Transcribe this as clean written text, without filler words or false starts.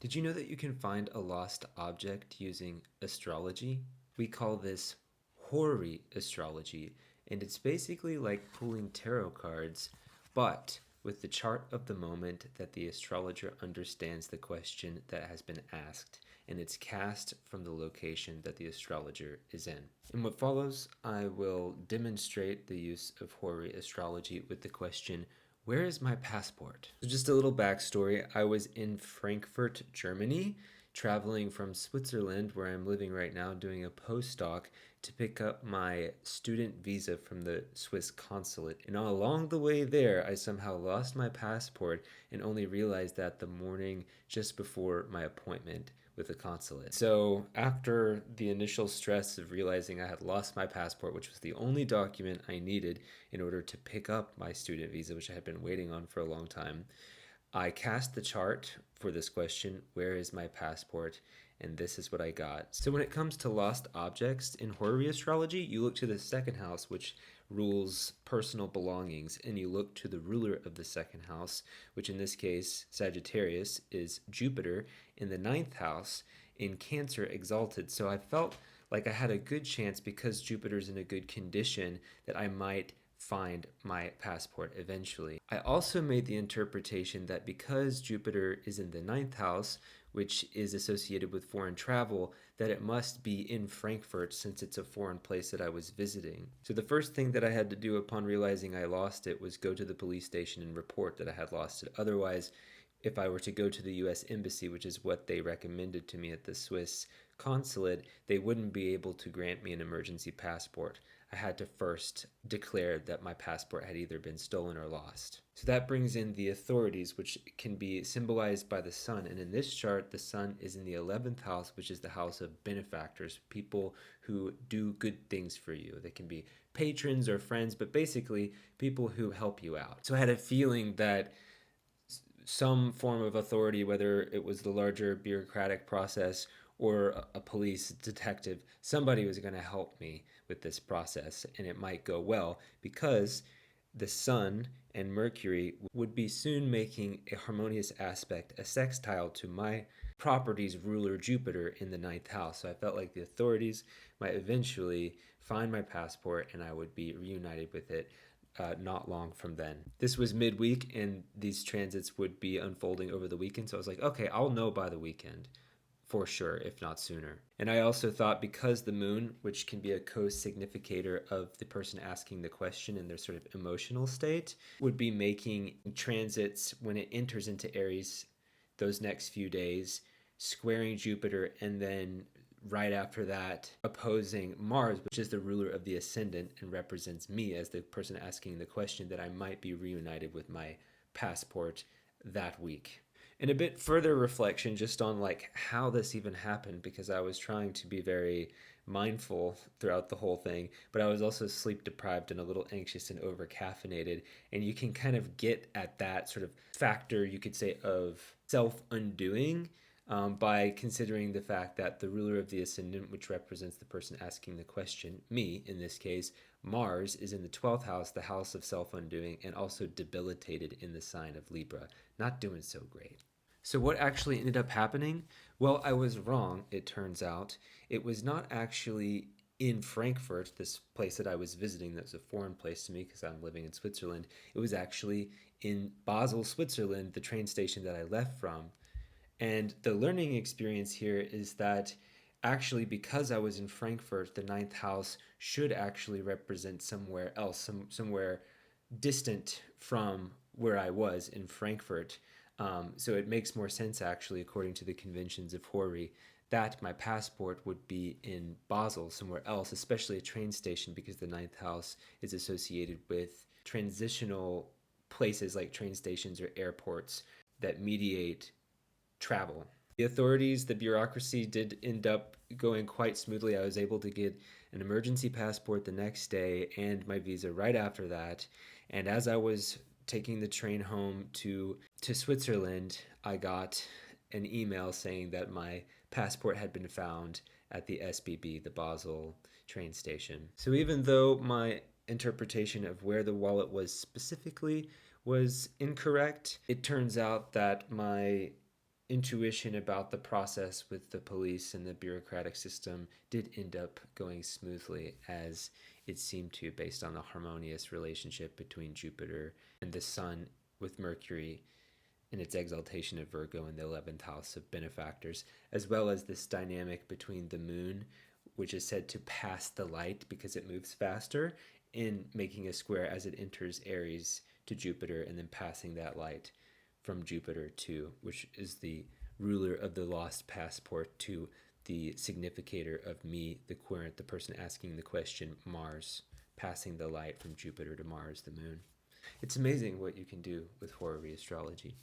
Did you know that you can find a lost object using astrology? We call this horary astrology, and it's basically like pulling tarot cards, but with the chart of the moment that the astrologer understands the question that has been asked, and it's cast from the location that the astrologer is in. In what follows, I will demonstrate the use of horary astrology with the question, where is my passport? So just a little backstory. I was in Frankfurt, Germany, traveling from Switzerland, where I'm living right now, doing a postdoc to pick up my student visa from the Swiss consulate. And along the way there, I somehow lost my passport and only realized that the morning just before my appointment with the consulate. So after the initial stress of realizing I had lost my passport, which was the only document I needed in order to pick up my student visa, which I had been waiting on for a long time, I cast the chart for this question, where is my passport? And this is what I got. So when it comes to lost objects in horary astrology, you look to the second house, which rules personal belongings, and you look to the ruler of the second house, which in this case, Sagittarius, is Jupiter in the ninth house in Cancer exalted. So I felt like I had a good chance because Jupiter's in a good condition that I might find my passport eventually. I also made the interpretation that because Jupiter is in the ninth house, which is associated with foreign travel, that it must be in Frankfurt since it's a foreign place that I was visiting. So the first thing that I had to do upon realizing I lost it was go to the police station and report that I had lost it. Otherwise, if I were to go to the US Embassy, which is what they recommended to me at the Swiss consulate, they wouldn't be able to grant me an emergency passport. I had to first declare that my passport had either been stolen or lost. So that brings in the authorities, which can be symbolized by the sun. And in this chart, the sun is in the 11th house, which is the house of benefactors, people who do good things for you. They can be patrons or friends, but basically people who help you out. So I had a feeling that some form of authority, whether it was the larger bureaucratic process or a police detective, somebody was going to help me with this process, and it might go well because the Sun and Mercury would be soon making a harmonious aspect, a sextile to my property's ruler Jupiter in the ninth house. So I felt like the authorities might eventually find my passport and I would be reunited with it not long from then. This was midweek and these transits would be unfolding over the weekend. So I was like, okay, I'll know by the weekend for sure, if not sooner. And I also thought because the moon, which can be a co-significator of the person asking the question and their sort of emotional state, would be making transits when it enters into Aries those next few days, squaring Jupiter, and then right after that opposing Mars, which is the ruler of the ascendant and represents me as the person asking the question, that I might be reunited with my passport that week. And a bit further reflection just on like how this even happened, because I was trying to be very mindful throughout the whole thing, but I was also sleep deprived and a little anxious and over caffeinated. And you can kind of get at that sort of factor, you could say, of self undoing by considering the fact that the ruler of the ascendant, which represents the person asking the question, me in this case, Mars, is in the 12th house, the house of self undoing, and also debilitated in the sign of Libra. Not doing so great. So, what actually ended up happening? Well, I was wrong, it turns out. It was not actually in Frankfurt, this place that I was visiting that was a foreign place to me because I'm living in Switzerland. It was actually in Basel, Switzerland, the train station that I left from. And the learning experience here is that actually, because I was in Frankfurt, the ninth house should actually represent somewhere else, somewhere distant from where I was in Frankfurt. So it makes more sense, actually, according to the conventions of Horary, that my passport would be in Basel, somewhere else, especially a train station, because the ninth house is associated with transitional places like train stations or airports that mediate travel. The authorities, the bureaucracy did end up going quite smoothly. I was able to get an emergency passport the next day and my visa right after that. And as I was taking the train home to Switzerland, I got an email saying that my passport had been found at the SBB, the Basel train station. So even though my interpretation of where the wallet was specifically was incorrect, it turns out that my intuition about the process with the police and the bureaucratic system did end up going smoothly, as it seemed to, based on the harmonious relationship between Jupiter and the Sun, with Mercury in its exaltation of Virgo in the 11th house of benefactors, as well as this dynamic between the moon, which is said to pass the light because it moves faster, in making a square as it enters Aries to Jupiter, and then passing that light from Jupiter to, which is the ruler of the lost passport, to the significator of me, the querent, the person asking the question, Mars, passing the light from Jupiter to Mars, the moon. It's amazing what you can do with horary astrology.